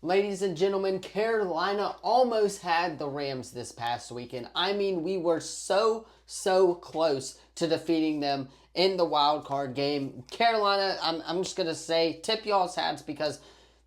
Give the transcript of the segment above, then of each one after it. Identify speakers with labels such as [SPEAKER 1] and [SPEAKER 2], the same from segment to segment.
[SPEAKER 1] Ladies and gentlemen, Carolina almost had the Rams this past weekend. I mean, we were so close to defeating them in the wild card game. Carolina, I'm just going to say, tip y'all's hats because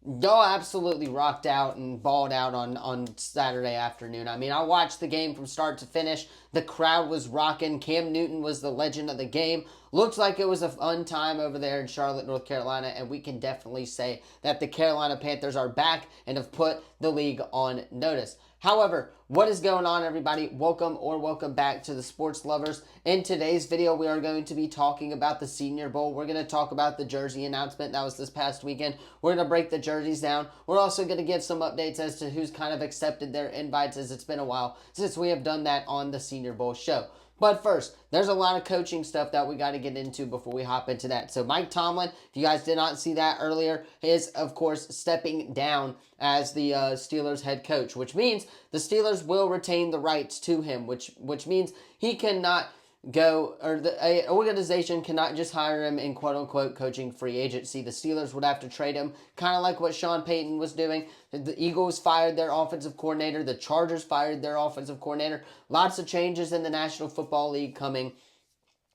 [SPEAKER 1] y'all absolutely rocked out and balled out on Saturday afternoon. I mean, I watched the game from start to finish. The crowd was rocking. Cam Newton was the legend of the game. Looked like it was a fun time over there in Charlotte, North Carolina, and we can definitely say that the Carolina Panthers are back and have put the league on notice. However, what is going on, everybody? Welcome back to the Sports Lovers. In today's video, we are going to be talking about the Senior Bowl. We're going to talk about the jersey announcement that was this past weekend. We're going to break the jerseys down. We're also going to give some updates as to who's kind of accepted their invites, as it's been a while since we have done that on the Senior Bowl show. But first, there's a lot of coaching stuff that we got to get into before we hop into that. So Mike Tomlin, if you guys did not see that earlier, is, of course, stepping down as the Steelers head coach, which means the Steelers will retain the rights to him, which means he cannot go, or a organization cannot just hire him in quote-unquote coaching free agency. The Steelers would have to trade him, kind of like what Sean Payton was doing. The Eagles fired their offensive coordinator. The Chargers fired their offensive coordinator. Lots of changes in the National Football League coming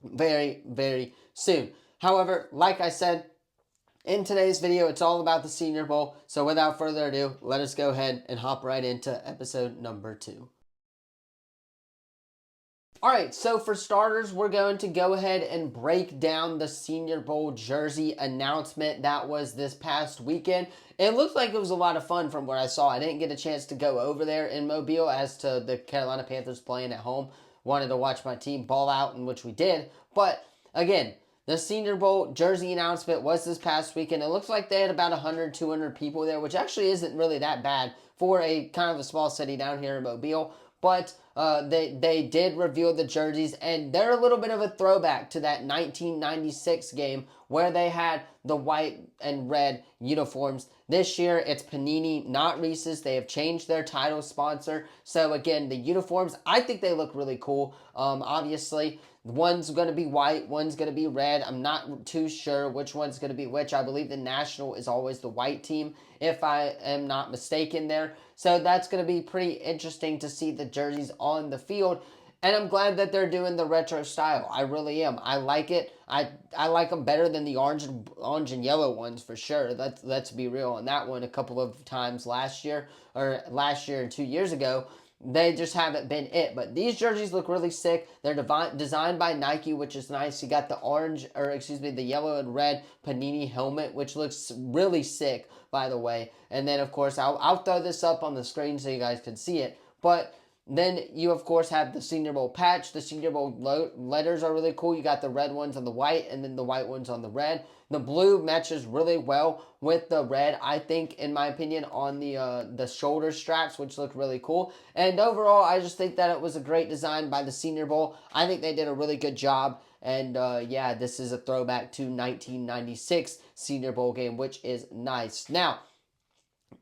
[SPEAKER 1] very soon. However, like I said, in today's video, it's all about the Senior Bowl. So without further ado, let us go ahead and hop right into episode number 2. All right, so for starters, we're going to go ahead and break down the Senior Bowl jersey announcement that was this past weekend. It looked like it was a lot of fun from what I saw. I didn't get a chance to go over there in Mobile as to the Carolina Panthers playing at home. Wanted to watch my team ball out, in which we did. But again, the Senior Bowl jersey announcement was this past weekend. It looks like they had about 100, 200 people there, which actually isn't really that bad for a kind of a small city down here in Mobile. But they did reveal the jerseys, and they're a little bit of a throwback to that 1996 game where they had the white and red uniforms. This year, it's Panini, not Reese's. They have changed their title sponsor. So, again, the uniforms, I think they look really cool. Obviously, one's going to be white, one's going to be red. I'm not too sure which one's going to be which. I believe the National is always the white team, if I am not mistaken there. So that's going to be pretty interesting to see the jerseys on the field. And I'm glad that they're doing the retro style. I really am. I like it. I like them better than the orange and yellow ones for sure. Let's be real on that one. A couple of times last year and 2 years ago, they just haven't been it. But these jerseys look really sick. They're designed by Nike, which is nice. You got the yellow and red Panini helmet, which looks really sick, by the way. And then, of course, I'll throw this up on the screen so you guys can see it. But then you, of course, have the Senior Bowl patch. The Senior Bowl letters are really cool. You got the red ones on the white and then the white ones on the red. The blue matches really well with the red, I think, in my opinion, on the shoulder straps, which look really cool. And overall, I just think that it was a great design by the Senior Bowl. I think they did a really good job. And yeah, this is a throwback to 1996 Senior Bowl game, which is nice. Now,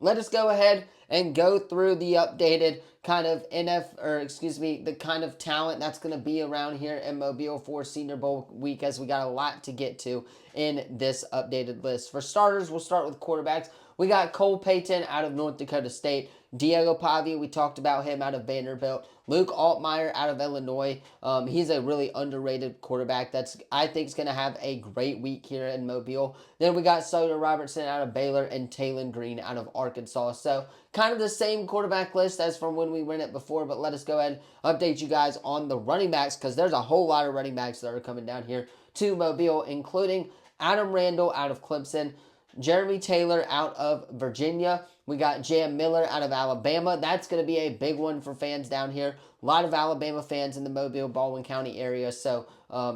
[SPEAKER 1] let us go ahead and go through the updated kind of the kind of talent that's going to be around here in Mobile for Senior Bowl week, as we got a lot to get to in this updated list. For starters, we'll start with quarterbacks. We got Cole Payton out of North Dakota State. Diego Pavia, we talked about him out of Vanderbilt. Luke Altmaier out of Illinois. He's a really underrated quarterback I think is going to have a great week here in Mobile. Then we got Sawyer Robertson out of Baylor and Taylon Green out of Arkansas. So kind of the same quarterback list as from when we ran it before, but let us go ahead and update you guys on the running backs, because there's a whole lot of running backs that are coming down here to Mobile, including Adam Randall out of Clemson, Jeremy Taylor out of Virginia. We got Jam Miller out of Alabama. That's going to be a big one for fans down here. A lot of Alabama fans in the Mobile, Baldwin County area, so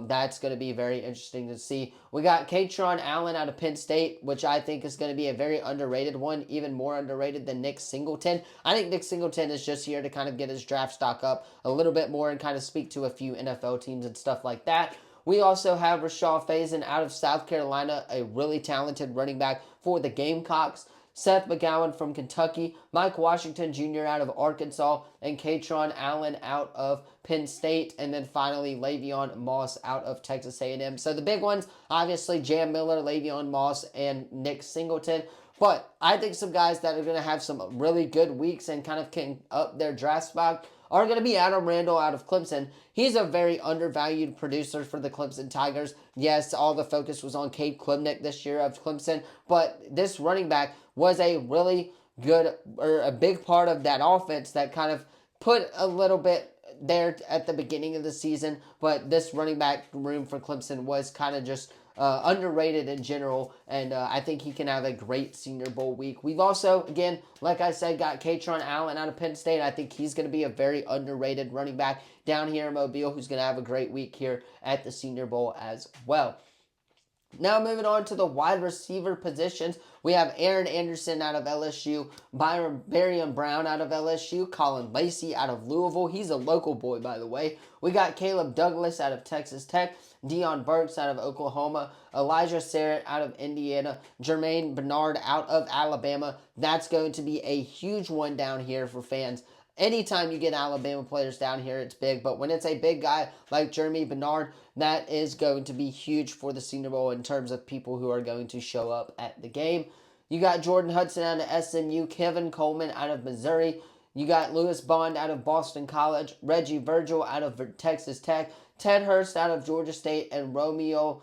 [SPEAKER 1] that's going to be very interesting to see. We got Katron Allen out of Penn State, which I think is going to be a very underrated one, even more underrated than Nick Singleton. I think Nick Singleton is just here to kind of get his draft stock up a little bit more and kind of speak to a few NFL teams and stuff like that. We also have Rashad Faison out of South Carolina, a really talented running back for the Gamecocks. Seth McGowan from Kentucky, Mike Washington Jr. out of Arkansas, and Katron Allen out of Penn State, and then finally Le'Veon Moss out of Texas A&M. So the big ones, obviously Jam Miller, Le'Veon Moss, and Nick Singleton. But I think some guys that are going to have some really good weeks and kind of can up their draft spot are going to be Adam Randall out of Clemson. He's a very undervalued producer for the Clemson Tigers. Yes, all the focus was on Cade Klubnik this year of Clemson, but this running back was a really good, or a big part of that offense that kind of put a little bit there at the beginning of the season, but this running back room for Clemson was kind of just underrated in general, and I think he can have a great Senior Bowl week. We've also, again, like I said, got Katron Allen out of Penn State. I think he's going to be a very underrated running back down here in Mobile who's going to have a great week here at the Senior Bowl as well. Now moving on to the wide receiver positions, we have Aaron Anderson out of LSU, Barian Brown out of LSU, Colin Lacey out of Louisville. He's a local boy, by the way. We got Caleb Douglas out of Texas Tech, Deion Burks out of Oklahoma, Elijah Sarrett out of Indiana, Jermaine Bernard out of Alabama. That's going to be a huge one down here for fans. Anytime you get Alabama players down here, it's big. But when it's a big guy like Jeremy Bernard, that is going to be huge for the Senior Bowl in terms of people who are going to show up at the game. You got Jordan Hudson out of SMU, Kevin Coleman out of Missouri. You got Lewis Bond out of Boston College, Reggie Virgil out of Texas Tech, Ted Hurst out of Georgia State, and Romeolo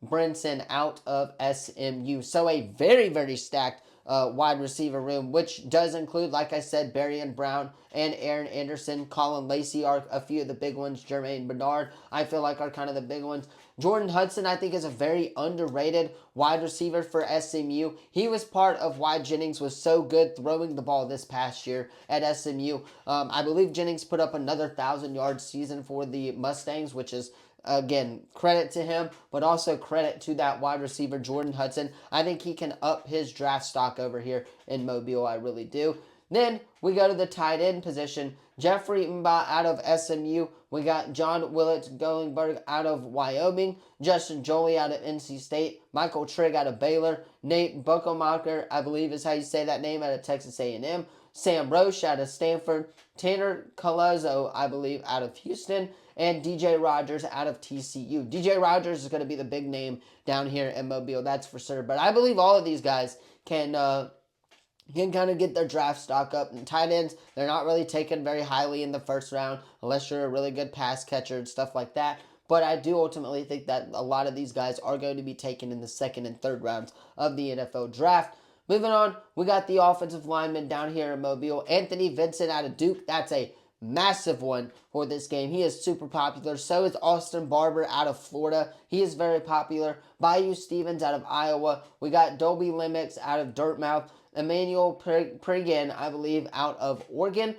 [SPEAKER 1] Brinson out of SMU. So a very, very stacked wide receiver room, which does include, like I said, Barian Brown and Aaron Anderson. Colin Lacey are a few of the big ones. Jermaine Bernard, I feel like, are kind of the big ones. Jordan Hudson, I think, is a very underrated wide receiver for SMU. He was part of why Jennings was so good throwing the ball this past year at SMU. I believe Jennings put up another 1,000-yard season for the Mustangs, which is, again, credit to him, but also credit to that wide receiver, Jordan Hudson. I think he can up his draft stock over here in Mobile. I really do. Then we go to the tight end position. Jeffrey Mba out of SMU. We got John Willett Goldberg out of Wyoming. Justin Jolie out of NC State. Michael Trigg out of Baylor. Nate Buckelmacher, I believe is how you say that name, out of Texas A&M. Sam Roche out of Stanford. Tanner Colazzo, I believe, out of Houston. And DJ Rogers out of TCU. DJ Rogers is going to be the big name down here in Mobile, that's for sure. But I believe all of these guys can kind of get their draft stock up. And tight ends, they're not really taken very highly in the first round unless you're a really good pass catcher and stuff like that. But I do ultimately think that a lot of these guys are going to be taken in the second and third rounds of the NFL draft. Moving on, we got the offensive lineman down here in Mobile. Anthony Vincent out of Duke. That's a massive one for this game. He is super popular. So is Austin Barber out of Florida. He is very popular. Bayou Stevens out of Iowa. We got Dolby Limix out of Dartmouth. Emmanuel Priggen, I believe, out of Oregon.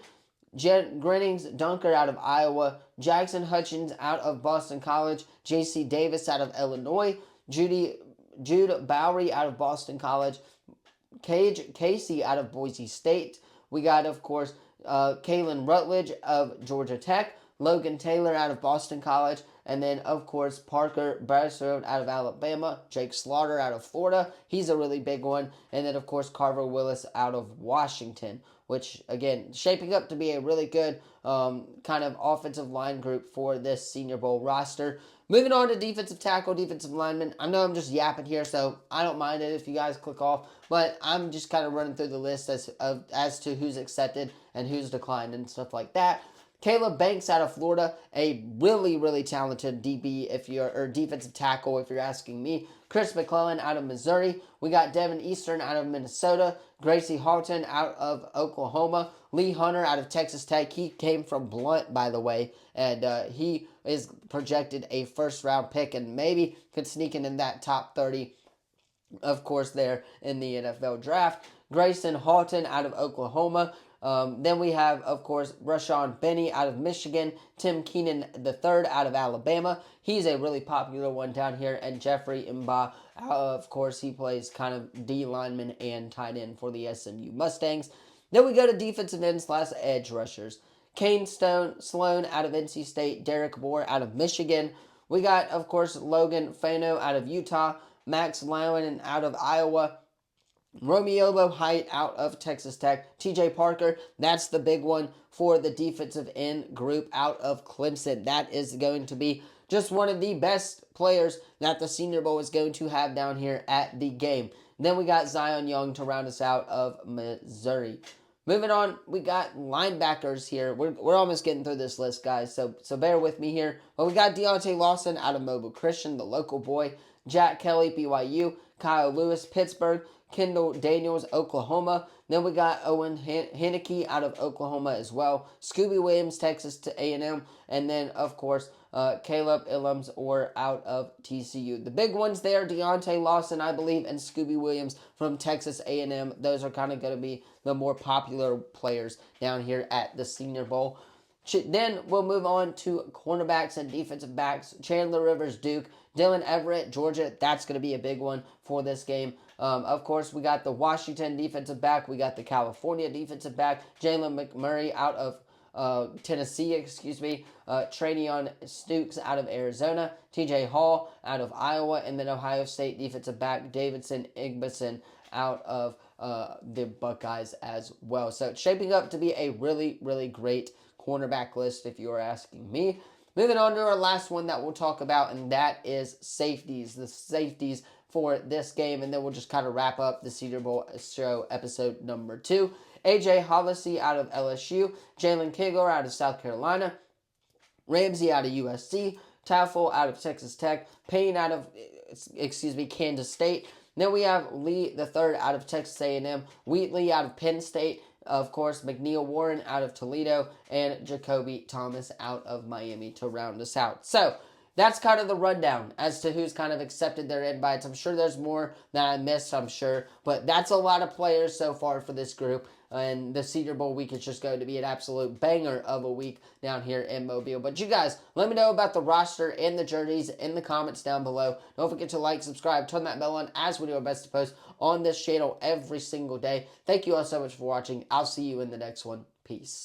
[SPEAKER 1] Grennings Dunker out of Iowa. Jackson Hutchins out of Boston College. J.C. Davis out of Illinois. Jude Bowery out of Boston College. Casey out of Boise State. We got, of course, Kalen Rutledge of Georgia Tech, Logan Taylor out of Boston College, and then, of course, Parker Brassard out of Alabama, Jake Slaughter out of Florida. He's a really big one. And then, of course, Carver Willis out of Washington, which, again, shaping up to be a really good kind of offensive line group for this Senior Bowl roster. Moving on to defensive tackle, defensive lineman. I know I'm just yapping here, so I don't mind it if you guys click off, but I'm just kind of running through the list as to who's accepted and who's declined and stuff like that. Caleb Banks out of Florida, a really, really talented DB or defensive tackle if you're asking me. Chris McClellan out of Missouri. We got Devin Eastern out of Minnesota. Gracie Halton out of Oklahoma. Lee Hunter out of Texas Tech. He came from Blunt, by the way, and he is projected a first-round pick and maybe could sneak in that top 30, of course, there in the NFL draft. Grayson Halton out of Oklahoma. Then we have, of course, Rashawn Benny out of Michigan, Tim Keenan III out of Alabama. He's a really popular one down here. And Jeffrey Mba, of course, he plays kind of D lineman and tight end for the SMU Mustangs. Then we go to defensive ends / edge rushers. Kane Sloan out of NC State, Derek Moore out of Michigan. We got, of course, Logan Fano out of Utah, Max Lowen out of Iowa, Romeo Height out of Texas Tech. TJ Parker, that's the big one for the defensive end group out of Clemson. That is going to be just one of the best players that the Senior Bowl is going to have down here at the game. Then we got Zion Young to round us out of Missouri. Moving on, we got linebackers here. We're almost getting through this list, guys, so bear with me here. But we got Deontay Lawson out of Mobile Christian, the local boy. Jack Kelly, BYU. Kyle Lewis, Pittsburgh. Kendall Daniels, Oklahoma. Then we got Owen Henneke out of Oklahoma as well. Scooby Williams, Texas to A&M. And then, of course, Caleb Illems or out of TCU. The big ones there, Deontay Lawson, I believe, and Scooby Williams from Texas A&M. Those are kind of going to be the more popular players down here at the Senior Bowl. Then we'll move on to cornerbacks and defensive backs. Chandler Rivers, Duke. Dylan Everett, Georgia. That's going to be a big one for this game. Of course, we got the Washington defensive back. We got the California defensive back. Jalen McMurray out of Tennessee, Trainion Stukes out of Arizona, TJ Hall out of Iowa, and then Ohio State defensive back Davidson Igbeson out of the Buckeyes as well. So it's shaping up to be a really, really great cornerback list if you are asking me. Moving on to our last one that we'll talk about, and that is safeties. The safeties for this game, and then we'll just kind of wrap up the Senior Bowl show episode number 2. A.J. Hollissey out of LSU, Jalen Kigler out of South Carolina, Ramsey out of USC, Tafel out of Texas Tech, Payne out of, Kansas State. Then we have Lee the third out of Texas A&M, Wheatley out of Penn State, of course, McNeil Warren out of Toledo, and Jacoby Thomas out of Miami to round us out. So that's kind of the rundown as to who's kind of accepted their invites. I'm sure there's more that I missed, I'm sure. But that's a lot of players so far for this group. And the Senior Bowl week is just going to be an absolute banger of a week down here in Mobile. But you guys, let me know about the roster and the jerseys in the comments down below. Don't forget to like, subscribe, turn that bell on as we do our best to post on this channel every single day. Thank you all so much for watching. I'll see you in the next one. Peace.